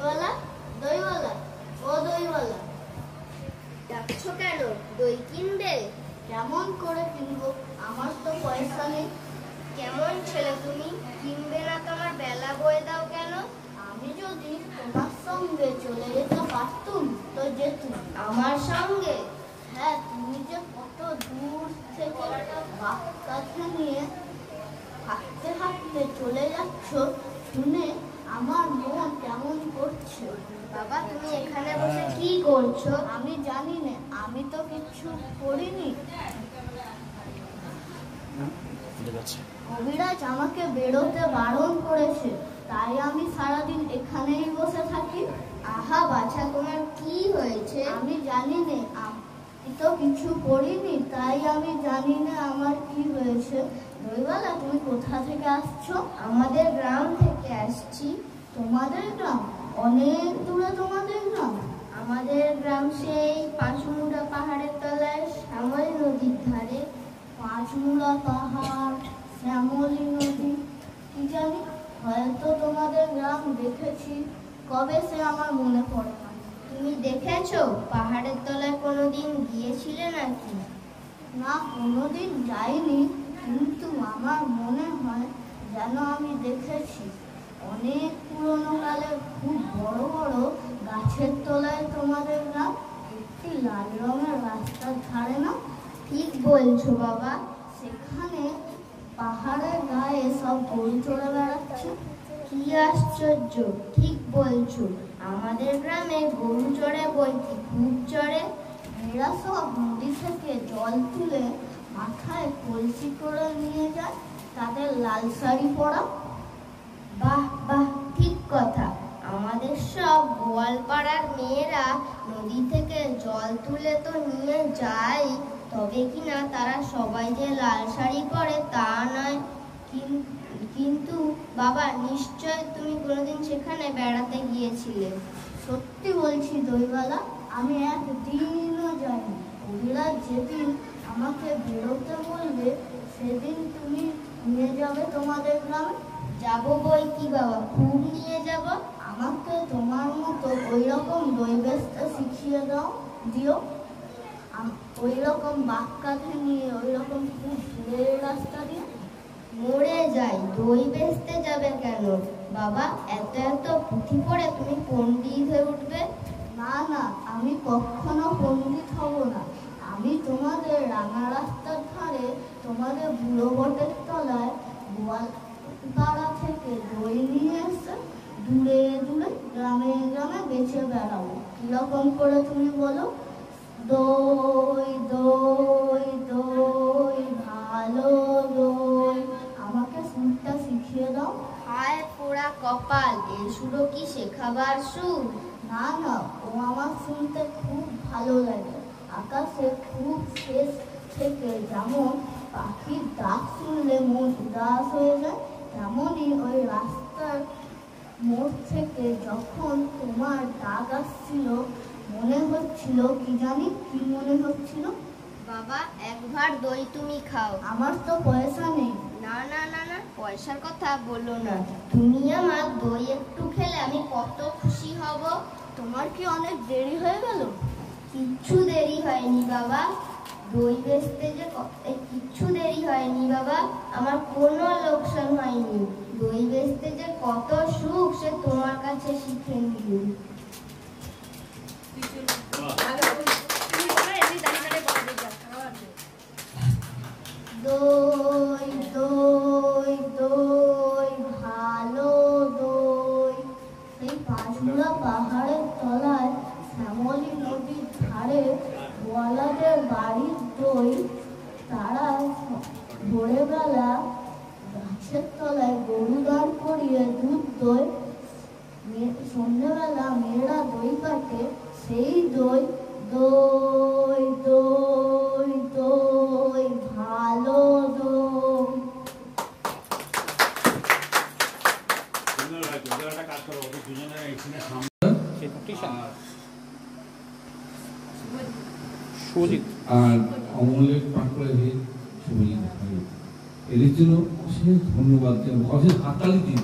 দইওয়ালা, দইওয়ালা, ও দইওয়ালা, ডাকছো কেন? দই কিনবে? কেমন করে কিনবো? আমার তো পয়সা নেই। কেমন ছেলে তুমি, কিনবে না তো আমার বেলা বয়ে দাও কেন? আমি যদি তোমার সঙ্গে চলে যেতে পারতুম তো যেতুম। আমার সঙ্গে? হ্যাঁ, তুমি যে কত দূর থেকে বাচ্চাকে নিয়ে হাঁটতে হাঁটতে চলে যাচ্ছ শুনে আমার মন কেমন করছে। বাবা তুমি এখানে বসে কি করছো? আমি জানি না, আমি তো কিছু করিনি। কবিরাজ আমাকে বেরোতে বারণ করেছে, তাই আমি সারাদিন এখানেই বসে থাকি। আহা বাছা, তোমার কি হয়েছে? আমি জানি না, আমি তো কিছু করিনি, তাই আমি জানি না আমার কি হয়েছে। দইওয়ালা, তুমি কোথা থেকে আসছো? আমাদের গ্রাম থেকে আসছি। তোমাদের গ্রাম? অনেক দূরে তোমাদের গ্রাম? আমাদের গ্রাম সেই পাঁচমুড়া পাহাড়ের তলায় শ্যামলী নদীর ধারে। পাঁচমুড়া পাহাড়, শ্যামলী নদী, কি জানি, হয়তো তোমাদের গ্রাম দেখেছি, কবে সে আমার মনে পড়ে না। তুমি দেখেছো? পাহাড়ের তলায় কোনোদিন গিয়েছিলে নাকি? না, কোনোদিন যাইনি, কিন্তু আমার মনে হয় যেন আমি দেখেছি। অনেক পুরনো কালে খুব বড় বড় গাছের তলায় তোমাদের গ্রাম, একটি লাল রঙের রাস্তার ধারে না? ঠিক বলছো বাবা। সেখানে পাহাড়ের গায়ে সব গরু চড়ে বেড়াচ্ছে। কি আশ্চর্য, ঠিক বলছো। আমাদের গ্রামে গরু চড়ে বইকি খুব চড়ে। এরা সব নদী থেকে জল তুলে মাথায় কলসি করে নিয়ে যায়, তাদের লাল শাড়ি পরা। বাহ বাহ, ঠিক কথা। আমাদের সব গোয়ালপাড়ার মেয়েরা নদী থেকে জল তুলে তো নিয়ে যায়, তবে কিনা তারা সবাই যে লাল শাড়ি পরে তা নয়। কিন্তু বাবা, নিশ্চয় তুমি কোনোদিন সেখানে বেড়াতে গিয়েছিলে? সত্যি বলছি দইওয়ালা, আমি একদিনও যাইনি। কবিরাজ যেদিন আমাকে বেরোতে বলবে সেদিন তুমি নিয়ে যাবে তোমাদের গ্রামে। যাবো বই কি বাবা, খুব নিয়ে যাব। আমাকে তোমার মতো ওই রকম দই বেচতে শিখিয়ে দিও। ওই রকম বাঁক কাঁধে নিয়ে ওই রকম খুব দূরের রাস্তা দিয়ে। মরে যাই, দই বেচতে যাবে কেন বাবা? এত এত পুঁথি পড়ে তুমি পণ্ডিত হয়ে উঠবে। না না, আমি কখনো পণ্ডিত হব না। আমি তোমাদের রাঙা রাস্তার ধারে তোমাদের বুড়ো বটের তলায় গোয়ালপাড়া থেকে দই নিয়ে এসে দূরে দূরে গ্রামে গ্রামে বেচে বেড়াবো। কিরকম করে তুমি বলো? দই দই দই, ভালো দই, আমাকে সুরটা শিখিয়ে দাও। হায় পোড়া কপাল, এই সুরও কি শেখাবার সুর? না না, ও আমার শুনতে খুব ভালো লাগে। আকাশে খুব শেষ থেকে যেমন পাখির ডাক শুনলে মন উদাস হয়ে যায়, তেমনই ওই রাস্তার মোড় থেকে যখন তোমার ডাক আসছিল মনে হচ্ছিল, কি জানি কি মনে হচ্ছিল। বাবা, এক ভাঁড় দই তুমি খাও। আমার তো পয়সা নেই। না না না না, পয়সার কথা বলো না। তুমি আমার দই একটু খেলে আমি কত খুশি হব। তোমার কি অনেক দেরি হয়ে গেল? কিচ্ছু দেরি হয়নি বাবা, দই বেচতে যে কিচ্ছু দেরি হয়নি বাবা। আমার কোনো লোকসান হয়নি। দই বেচতে যে কত সুখ সে তোমার কাছে শিখে নিই। দই দই দই, ভালো দই, সেই পাঁচমুড়া পাহাড়ের তলায় শ্যামলী নদীর ধারে গোয়ালাদের বাড়ির দই। তারা ভোরবেলা গাছের তলায় গরু দাঁড় করিয়ে দুধ দই, সন্ধ্যেবেলা মেয়েরা দই কাটে, সেই দই। দই দই দই, ভালো দই। আর অমলের পাঠ করে শুভজিৎ, এদের জন্য অশেষ ধন্যবাদ, অশেষ হাততালি দিন।